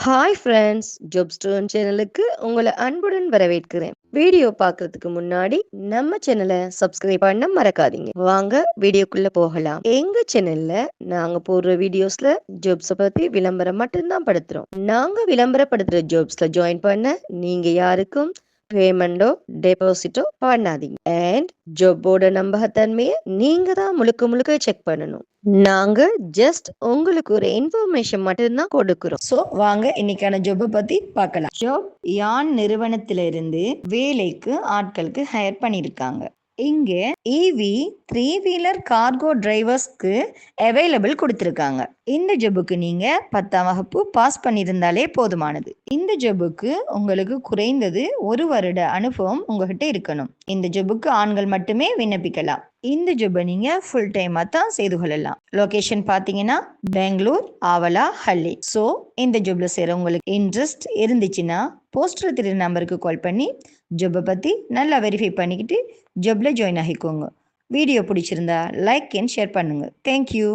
Hi friends, job stone சேனலுக்கு உங்களை அன்புடன் வரவேற்கிறேன். வீடியோ பார்க்கறதுக்கு முன்னாடி நம்ம சேனலை சப்ஸ்கிரைப் பண்ண மறக்காதீங்க. வாங்க வீடியோக்குள்ள போகலாம். எங்க சேனல்ல நாங்க போடுற வீடியோஸ்ல ஜாப்ஸை பத்தி விளம்பரம் மட்டும்தான் படுத்துறோம். நாங்க விளம்பரப்படுத்துற ஜாப்ஸ்ல ஜாயின் பண்ண நீங்க யாருக்கும் பேமெண்டோ டெபாசிட்டோ பண்ணாதீங்க. அண்ட் ஜாப்போட நம்பகத்தன்மையை நீங்க தான் முழுக்க முழுக்க செக் பண்ணணும். நாங்க ஜஸ்ட் உங்களுக்கு ஒரு இன்ஃபர்மேஷன் மட்டும்தான் கொடுக்கிறோம். ஸோ வாங்க இன்னைக்கான ஜாப்பை பத்தி பார்க்கலாம். ஜாப் யான் நிறுவனத்திலிருந்து வேலைக்கு ஆட்களுக்கு ஹையர் பண்ணியிருக்காங்க. இங்க EV 3-வீலர் கார்கோ டிரைவர்ஸ்க்கு அவைலபிள் கொடுத்துருக்காங்க. இந்த ஜாபுக்கு நீங்க 10ஆம் வகுப்பு பாஸ் பண்ணியிருந்தாலே போதுமானது. இந்த ஜாபுக்கு உங்களுக்கு குறைந்தது 1 வருட அனுபவம் உங்ககிட்ட இருக்கணும். இந்த ஜாபுக்கு ஆண்கள் மட்டுமே விண்ணப்பிக்கலாம். இந்த ஜாபை நீங்க ஃபுல் டைமா தான் செய்து கொள்ளலாம். லொகேஷன் பாத்தீங்கன்னா பெங்களூர், ஆவலா, ஹள்ளி. ஸோ இந்த ஜாப்ல சேர உங்களுக்கு இன்ட்ரெஸ்ட் இருந்துச்சுன்னா போஸ்டர் திரு நம்பருக்கு கால் பண்ணி ஜாபை பத்தி நல்லா வெரிஃபை பண்ணிக்கிட்டு ஜாப்ல ஜாயின் ஆகிக்கோங்க. வீடியோ பிடிச்சிருந்தா லைக் அண்ட் ஷேர் பண்ணுங்க. தேங்க்யூ.